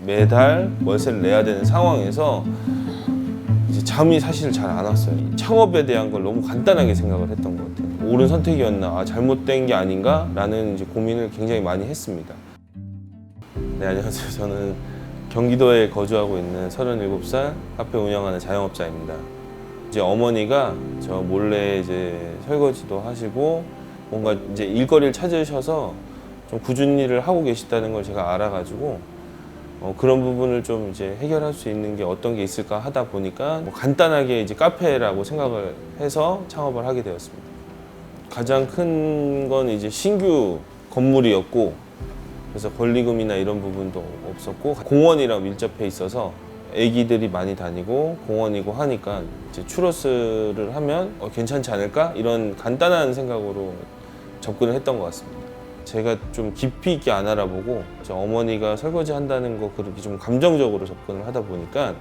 매달 월세를 내야 되는 상황에서 이제 잠이 사실 잘 안 왔어요. 창업에 대한 걸 너무 간단하게 생각을 했던 것 같아요. 옳은 선택이었나, 잘못된 게 아닌가? 라는 이제 고민을 굉장히 많이 했습니다. 네, 안녕하세요. 저는 경기도에 거주하고 있는 37살 카페 운영하는 자영업자입니다. 이제 어머니가 저 몰래 이제 설거지도 하시고 뭔가 이제 일거리를 찾으셔서 좀 꾸준히 일을 하고 계시다는 걸 제가 알아가지고 그런 부분을 좀 이제 해결할 수 있는 게 어떤 게 있을까 하다 보니까 간단하게 이제 카페라고 생각을 해서 창업을 하게 되었습니다. 가장 큰 건 이제 신규 건물이었고, 그래서 권리금이나 이런 부분도 없었고, 공원이랑 밀접해 있어서 애기들이 많이 다니고 공원이고 하니까 이제 추러스를 하면 괜찮지 않을까? 이런 간단한 생각으로 접근을 했던 것 같습니다. 제가 좀 깊이 있게 안 알아보고 어머니가 설거지 한다는 거 그렇게 좀 감정적으로 접근을 하다 보니까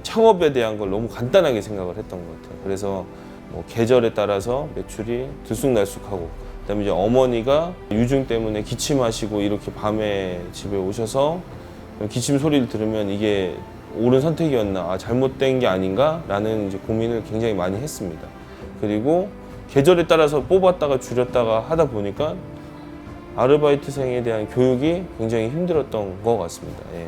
창업에 대한 걸 너무 간단하게 생각을 했던 것 같아요. 그래서 뭐 계절에 따라서 매출이 들쑥날쑥하고, 그다음에 이제 어머니가 유증 때문에 기침하시고 이렇게 밤에 집에 오셔서 기침 소리를 들으면 이게 옳은 선택이었나, 잘못된 게 아닌가? 라는 이제 고민을 굉장히 많이 했습니다. 그리고 계절에 따라서 뽑았다가 줄였다가 하다 보니까 아르바이트생에 대한 교육이 굉장히 힘들었던 것 같습니다. 예.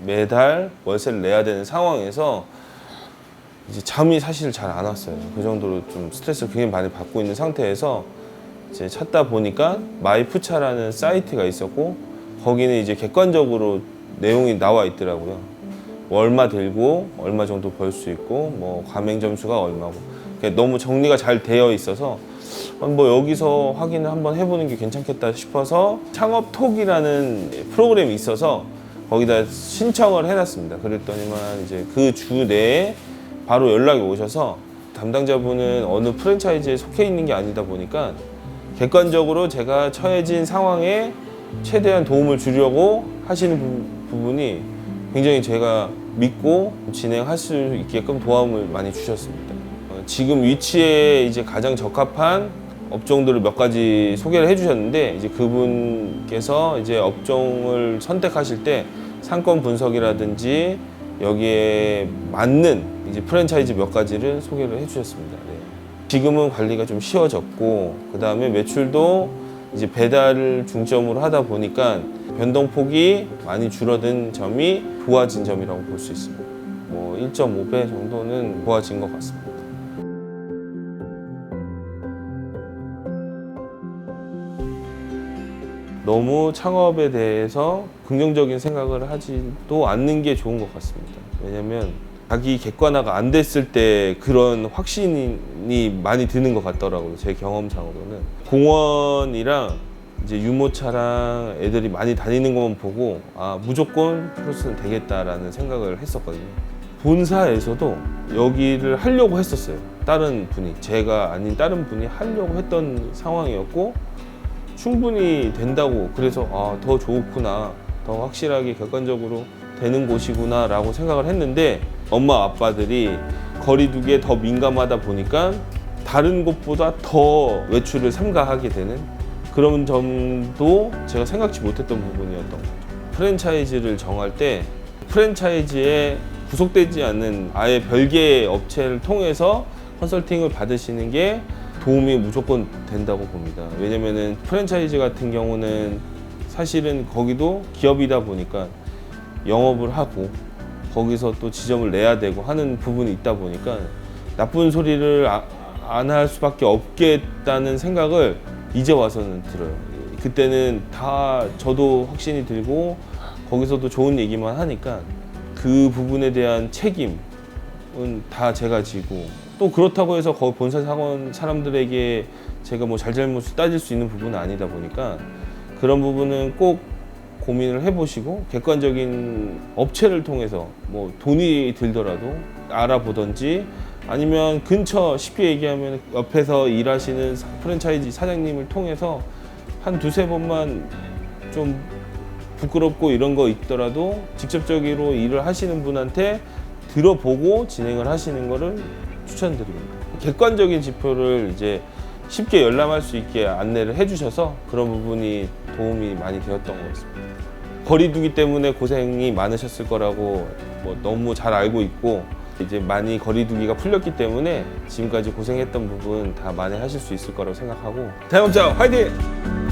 매달 월세를 내야 되는 상황에서 이제 잠이 사실 잘 안 왔어요. 그 정도로 좀 스트레스를 굉장히 많이 받고 있는 상태에서 이제 찾다 보니까 마이푸차라는 사이트가 있었고, 거기는 이제 객관적으로 내용이 나와 있더라고요. 뭐 얼마 들고 얼마 정도 벌 수 있고 뭐 가맹 점수가 얼마고 너무 정리가 잘 되어 있어서 뭐 여기서 확인을 한번 해보는 게 괜찮겠다 싶어서 창업톡이라는 프로그램이 있어서 거기다 신청을 해놨습니다. 그랬더니만 이제 그 주 내에 바로 연락이 오셔서 담당자분은 어느 프랜차이즈에 속해 있는 게 아니다 보니까 객관적으로 제가 처해진 상황에 최대한 도움을 주려고 하시는 부분이 굉장히 제가 믿고 진행할 수 있게끔 도움을 많이 주셨습니다. 지금 위치에 이제 가장 적합한 업종들을 몇 가지 소개를 해주셨는데, 이제 그분께서 이제 업종을 선택하실 때 상권 분석이라든지 여기에 맞는 이제 프랜차이즈 몇 가지를 소개를 해주셨습니다. 네. 지금은 관리가 좀 쉬워졌고, 그 다음에 매출도 이제 배달을 중점으로 하다 보니까 변동폭이 많이 줄어든 점이 좋아진 점이라고 볼 수 있습니다. 뭐 1.5배 정도는 좋아진 것 같습니다. 너무 창업에 대해서 긍정적인 생각을 하지도 않는 게 좋은 것 같습니다. 왜냐면 자기 객관화가 안 됐을 때 그런 확신이 많이 드는 것 같더라고요. 제 경험상으로는. 공원이랑 이제 유모차랑 애들이 많이 다니는 것만 보고 무조건 플러스는 되겠다라는 생각을 했었거든요. 본사에서도 여기를 하려고 했었어요. 다른 분이, 제가 아닌 다른 분이 하려고 했던 상황이었고, 충분히 된다고, 그래서 더 좋구나, 더 확실하게 객관적으로 되는 곳이구나 라고 생각을 했는데, 엄마 아빠들이 거리두기에 더 민감하다 보니까 다른 곳보다 더 외출을 삼가하게 되는 그런 점도 제가 생각지 못했던 부분이었던 거죠. 프랜차이즈를 정할 때 프랜차이즈에 구속되지 않는 아예 별개의 업체를 통해서 컨설팅을 받으시는 게 도움이 무조건 된다고 봅니다. 왜냐면은 프랜차이즈 같은 경우는 사실은 거기도 기업이다 보니까 영업을 하고 거기서 또 지점을 내야 되고 하는 부분이 있다 보니까 나쁜 소리를 안 할 수밖에 없겠다는 생각을 이제 와서는 들어요. 그때는 다 저도 확신이 들고 거기서도 좋은 얘기만 하니까 그 부분에 대한 책임은 다 제가 지고, 또 그렇다고 해서 거기 본사 사람들에게 제가 뭐 잘잘못을 따질 수 있는 부분은 아니다 보니까 그런 부분은 꼭 고민을 해보시고 객관적인 업체를 통해서 뭐 돈이 들더라도 알아보던지, 아니면 근처 쉽게 얘기하면 옆에서 일하시는 프랜차이즈 사장님을 통해서 한 두세 번만 좀 부끄럽고 이런 거 있더라도 직접적으로 일을 하시는 분한테 들어보고 진행을 하시는 거를 추천드립니다. 객관적인 지표를 이제 쉽게 열람할 수 있게 안내를 해주셔서 그런 부분이 도움이 많이 되었던 것 같습니다. 거리두기 때문에 고생이 많으셨을 거라고 뭐 너무 잘 알고 있고, 이제 많이 거리두기가 풀렸기 때문에 지금까지 고생했던 부분 다 만회하실 수 있을 거라고 생각하고, 자영업자 화이팅!